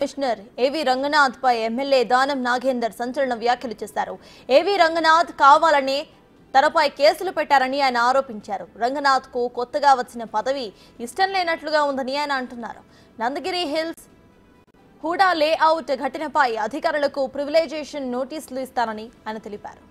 Commissioner ఏవి రంగనాథ్ పై MLA Danam Nagender సంచలన వ్యాఖ్యలు చేశారు. ఏవి రంగనాథ్ కావాలని తనపై కేసులు పెట్టారని ఆయన ఆరోపించారు. రంగనాథ్ కు కొత్తగా వచ్చిన పదవి ఇష్టం లేనట్లుగా ఉందని ఆయన అంటున్నారు. నందగిరి హిల్స్ హూడా లేఅవుట్ ఘటనపై అధికారులకు ప్రివిలైజేషన్ నోటీసులు ఇస్తానని ఆయన తెలిపారు.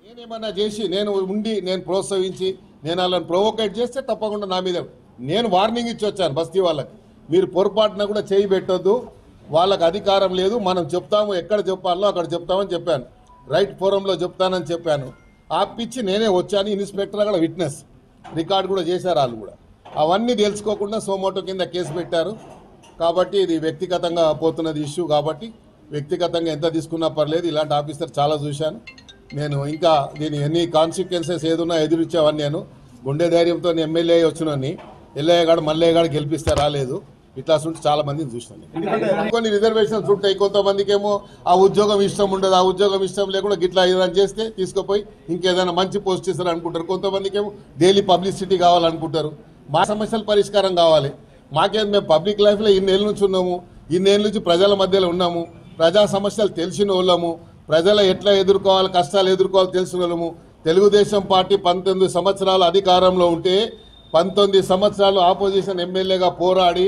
నేనేమన్నా చేసి నేను ప్రోత్సహించి నేను వాళ్ళని ప్రొవోకేట్ చేస్తే తప్పకుండా నా మీద నేను వార్నింగ్ ఇచ్చి వచ్చాను. బస్తీ వాళ్ళకి మీరు పొరపాటున కూడా చేయి పెట్టొద్దు, వాళ్ళకి అధికారం లేదు, మనం చెప్తాము, ఎక్కడ చెప్పాలో అక్కడ చెప్తామని చెప్పాను. రైట్ ఫోరంలో చెప్తానని చెప్పాను. ఆపిచ్చి నేనే వచ్చాను. ఇన్స్పెక్టర్ అక్కడ విట్నెస్ రికార్డు కూడా చేశారు. వాళ్ళు కూడా అవన్నీ తెలుసుకోకుండా సోమోటో కింద కేసు పెట్టారు. కాబట్టి ఇది వ్యక్తిగతంగా పోతున్నది ఇష్యూ. కాబట్టి వ్యక్తిగతంగా ఎంత తీసుకున్నా పర్లేదు. ఇలాంటి ఆఫీసర్ చాలా చూశాను నేను. ఇంకా దీని ఎన్ని కాన్సిక్వెన్సెస్ ఏదున్నా ఎదురిచ్చేవాడిని. నేను గుండె ధైర్యంతో ఎమ్మెల్యే వచ్చినని ఎల్లయ్యగాడు మల్లయ్యగాడు గెలిపిస్తే రాలేదు. ఇట్లా ఉంటే చాలా మందిని చూసినాను. కొన్ని రిజర్వేషన్స్ ఉంటాయి. కొంతమందికి ఏమో ఆ ఉద్యోగం ఇష్టం ఉండదు. ఆ ఉద్యోగం ఇష్టం లేకుండా గిట్లా ఏదైనా చేస్తే తీసుకుపోయి ఇంకేదైనా మంచి పోస్ట్ ఇస్తారు అనుకుంటారు. కొంతమందికి ఏమో డైలీ పబ్లిసిటీ కావాలనుకుంటారు. మా సమస్యల పరిష్కారం కావాలి. మాకేం మేము పబ్లిక్ లైఫ్లో ఇన్నేళ్ళ నుంచి ఉన్నాము. ఇన్నేళ్ళ నుంచి ప్రజల మధ్యలో ఉన్నాము. ప్రజా సమస్యలు తెలిసిన వాళ్ళము. ప్రజలు ఎట్లా ఎదుర్కోవాలి, కష్టాలు ఎదుర్కోవాలి తెలిసిన వాళ్ళము. తెలుగుదేశం పార్టీ 19 సంవత్సరాలు అధికారంలో ఉంటే 19 సంవత్సరాలు ఆపోజిషన్ ఎమ్మెల్యేగా పోరాడి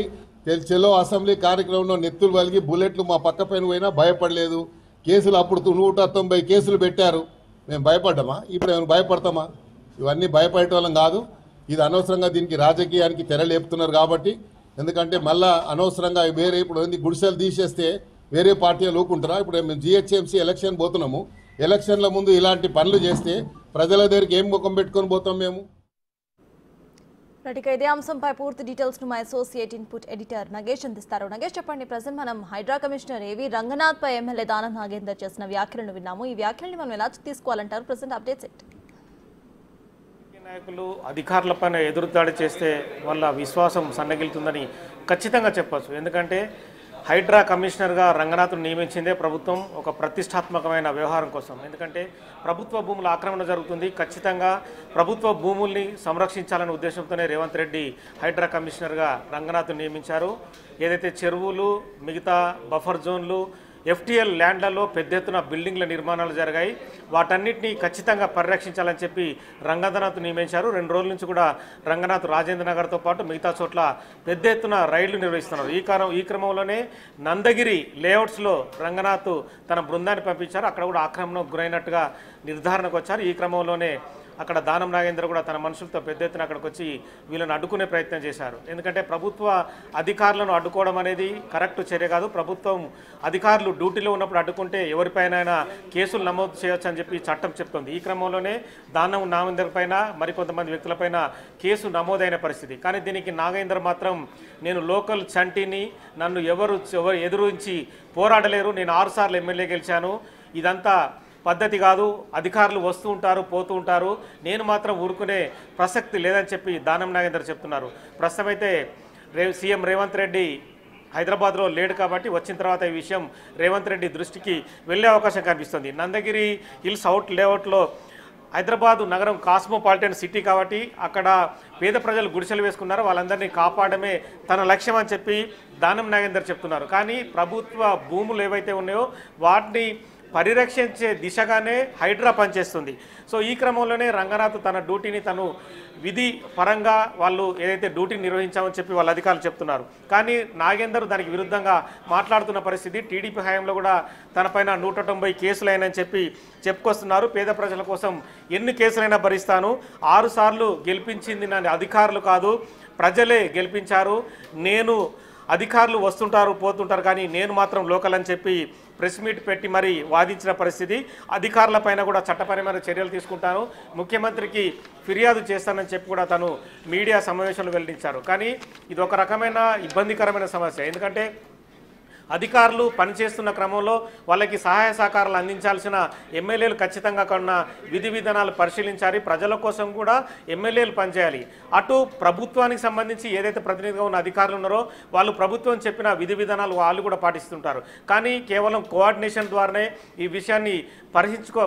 చెలో అసెంబ్లీ కార్యక్రమంలో నెత్తులు వలిగి బుల్లెట్లు మా పక్క పైన పోయినా భయపడలేదు. కేసులు అప్పుడు 190 కేసులు పెట్టారు. మేము భయపడ్డామా? ఇప్పుడు మేము భయపడతామా? ఇవన్నీ భయపడేటోళ్ళం కాదు. ఇది అనవసరంగా దీనికి రాజకీయానికి తెరలేపుతున్నారు. కాబట్టి ఎందుకంటే మళ్ళా అనవసరంగా వేరే ఇప్పుడు గుడిసెలు తీసేస్తే వేరే పార్టీలు ఊకుంటారా? ఇప్పుడు మేము జిహెచ్ఎంసీ ఎలక్షన్ పోతున్నాము. ఎలక్షన్ల ముందు ఇలాంటి పనులు చేస్తే ప్రజల దగ్గరికి ఏం ముఖం పెట్టుకొని పోతాం మేము? ఇదే అంశంపై పూర్తి డీటెయిల్స్ ను మా అసోసియేట్ ఇన్పుట్ ఎడిటర్ నగేష్ అందిస్తారు. నగేష్ చెప్పండి, ప్రజెంట్ మనం హైడ్రా కమిషనర్ ఏవి రంగనాథ్ పై ఎమ్మెల్యే దానం నాగేందర్ చేసిన వ్యాఖ్యలను విన్నాము. ఈ వ్యాఖ్యల్ని మనం ఎలా తీసుకోవాలంటారు? ప్రజెంట్ అప్డేట్స్ ఏంటి? నాయకులు అధికారులపైన ఎదురుదాడి చేస్తే వాళ్ళ విశ్వాసం సన్నగిలుతుందని ఖచ్చితంగా చెప్పచ్చు. ఎందుకంటే హైడ్రా కమిషనర్గా రంగనాథ్ను నియమించిందే ప్రభుత్వం ఒక ప్రతిష్టాత్మకమైన వ్యవహారం కోసం. ఎందుకంటే ప్రభుత్వ భూముల ఆక్రమణ జరుగుతుంది. ఖచ్చితంగా ప్రభుత్వ భూముల్ని సంరక్షించాలనే ఉద్దేశంతోనే రేవంత్ రెడ్డి హైడ్రా కమిషనర్గా రంగనాథ్ను నియమించారు. ఏదైతే చెరువులు, మిగతా బఫర్ జోన్లు, ఎఫ్టీఎల్ ల్యాండ్లలో పెద్ద ఎత్తున బిల్డింగ్ల నిర్మాణాలు జరిగాయి. వాటన్నిటినీ ఖచ్చితంగా పరిరక్షించాలని చెప్పి రంగనాథ్ నియమించారు. 2 రోజుల నుంచి కూడా రంగనాథ్ రాజేంద్ర నగర్తో పాటు మిగతా చోట్ల పెద్ద ఎత్తున రైళ్లు నిర్వహిస్తున్నారు. ఈ క్రమంలోనే నందగిరి లేఅవుట్స్లో రంగనాథ్ తన బృందాన్ని పంపించారు. అక్కడ కూడా ఆక్రమణకు గురైనట్టుగా నిర్ధారణకు వచ్చారు. ఈ క్రమంలోనే అక్కడ దానం నాగేందర్ కూడా తన మనుషులతో పెద్ద ఎత్తున అక్కడికి వచ్చి వీళ్ళని అడ్డుకునే ప్రయత్నం చేశారు. ఎందుకంటే ప్రభుత్వ అధికారులను అడ్డుకోవడం అనేది కరెక్ట్ చర్య కాదు. ప్రభుత్వం అధికారులు డ్యూటీలో ఉన్నప్పుడు అడ్డుకుంటే ఎవరిపైన కేసులు నమోదు చేయొచ్చు అని చెప్పి చట్టం చెప్తుంది. ఈ క్రమంలోనే దానం నాగేందర్ పైన మరికొంతమంది వ్యక్తులపైన కేసు నమోదైన పరిస్థితి. కానీ దీనికి నాగేందర్ మాత్రం నేను లోకల్ చంటిని, నన్ను ఎవరు ఎదురించి పోరాడలేరు, నేను 6 సార్లు ఎమ్మెల్యే గెలిచాను, ఇదంతా పద్ధతి కాదు, అధికారులు వస్తూ ఉంటారు పోతూ ఉంటారు, నేను మాత్రం ఊరుకునే ప్రసక్తి లేదని చెప్పి దానం నాగేందర్ చెప్తున్నారు. ప్రస్తుతం అయితే సీఎం రేవంత్ రెడ్డి హైదరాబాద్లో లేడు కాబట్టి వచ్చిన తర్వాత ఈ విషయం రేవంత్ రెడ్డి దృష్టికి వెళ్ళే అవకాశం కనిపిస్తుంది. నందగిరి హిల్స్ అవుట్ లేఅవుట్లో హైదరాబాదు నగరం కాస్మోపాలిటన్ సిటీ కాబట్టి అక్కడ పేద ప్రజలు గుడిసెలు వేసుకున్నారు. వాళ్ళందరినీ కాపాడమే తన లక్ష్యం అని చెప్పి దానం నాగేందర్ చెప్తున్నారు. కానీ ప్రభుత్వ భూములు ఏవైతే ఉన్నాయో వాటిని పరిరక్షించే దిశగానే హైడ్రా పనిచేస్తుంది. సో ఈ క్రమంలోనే రంగనాథ్ తన డ్యూటీని తను విధి పరంగా వాళ్ళు ఏదైతే డ్యూటీని నిర్వహించామని చెప్పి వాళ్ళ అధికారులు చెప్తున్నారు. కానీ నాగేందర్ దానికి విరుద్ధంగా మాట్లాడుతున్న పరిస్థితి. టీడీపీ హయాంలో కూడా తనపైన 190 కేసులైనని చెప్పి చెప్పుకొస్తున్నారు. పేద ప్రజల కోసం ఎన్ని కేసులైనా భరిస్తాను, 6 సార్లు గెలిపించింది నా అధికారులు కాదు, ప్రజలే గెలిపించారు, నేను అధికారులు వస్తుంటారు పోతుంటారు కానీ నేను మాత్రం లోకల్ అని చెప్పి ప్రెస్ మీట్ పెట్టి మరి వాదించిన పరిస్థితి. అధికారులపైన కూడా చట్టపరమైన చర్యలు తీసుకుంటాను, ముఖ్యమంత్రికి ఫిర్యాదు చేస్తానని చెప్పి కూడా తను మీడియా సమావేశంలో వెల్లడించారు. కానీ ఇది ఒక రకమైన ఇబ్బందికరమైన సమస్య. ఎందుకంటే అధికారులు పనిచేస్తున్న క్రమంలో వాళ్ళకి సహాయ సహకారాలు అందించాల్సిన ఎమ్మెల్యేలు ఖచ్చితంగా కొన్న విధి విధానాలు పరిశీలించాలి. ప్రజల కోసం కూడా ఎమ్మెల్యేలు పనిచేయాలి. అటు ప్రభుత్వానికి సంబంధించి ఏదైతే ప్రతినిధిగా ఉన్న అధికారులు ఉన్నారో వాళ్ళు ప్రభుత్వం చెప్పిన విధి విధానాలు వాళ్ళు కూడా పాటిస్తుంటారు. కానీ కేవలం కోఆర్డినేషన్ ద్వారానే ఈ విషయాన్ని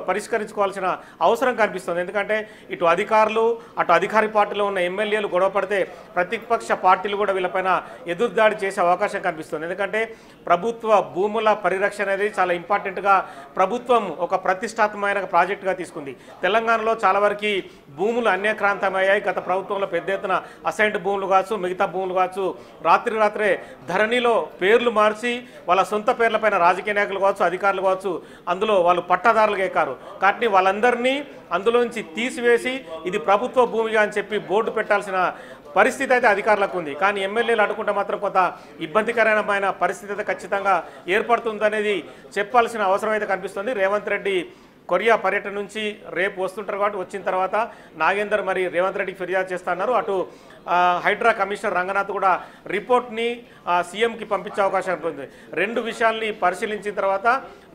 పరిష్కరించుకోవాల్సిన అవసరం కనిపిస్తుంది. ఎందుకంటే ఇటు అధికారులు అటు అధికారి పార్టీలో ఉన్న ఎమ్మెల్యేలు గొడవ పడితే ప్రతిపక్ష పార్టీలు కూడా వీళ్ళపైన ఎదురుదాడి చేసే అవకాశం కనిపిస్తుంది. ఎందుకంటే ప్రభుత్వ భూముల పరిరక్షణ అనేది చాలా ఇంపార్టెంట్గా ప్రభుత్వం ఒక ప్రతిష్టాత్మకమైన ప్రాజెక్టుగా తీసుకుంది. తెలంగాణలో చాలా వరకు భూములు అన్యక్రాంతమయ్యాయి. గత ప్రభుత్వంలో పెద్ద ఎత్తున అసైన్డ్ భూములు కావచ్చు, మిగతా భూములు కావచ్చు, రాత్రే ధరణిలో పేర్లు మార్చి వాళ్ళ సొంత పేర్లపైన రాజకీయ నాయకులు కావచ్చు, అధికారులు కావచ్చు, అందులో వాళ్ళు పట్టాదారులుగా ఎక్కారు. కాబట్టి వాళ్ళందరినీ అందులోంచి తీసివేసి ఇది ప్రభుత్వ భూమిగా అని చెప్పి బోర్డు పెట్టాల్సిన పరిస్థితి అయితే అధికారులకు ఉంది. కానీ ఎమ్మెల్యేలు అడుగుంటే మాత్రం కొంత ఇబ్బందికరమైన పరిస్థితి అయితే ఖచ్చితంగా ఏర్పడుతుందనేది చెప్పాల్సిన అవసరం అయితే కనిపిస్తుంది. రేవంత్ రెడ్డి కొరియా పర్యటన నుంచి రేపు వస్తుంటారు కాబట్టి వచ్చిన తర్వాత నాగేందర్ మరి రేవంత్ రెడ్డికి ఫిర్యాదు చేస్తున్నారు. అటు హైడ్రా కమిషనర్ రంగనాథ్ కూడా రిపోర్ట్ని సీఎంకి పంపించే అవకాశం ఉంటుంది. రెండు విషయాల్ని పరిశీలించిన తర్వాత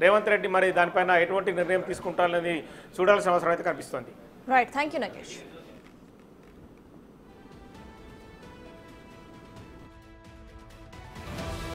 రేవంత్ రెడ్డి మరి దానిపైన ఎటువంటి నిర్ణయం తీసుకుంటారని చూడాల్సిన అవసరం అయితే కనిపిస్తుంది. Right, thank you Nagesh.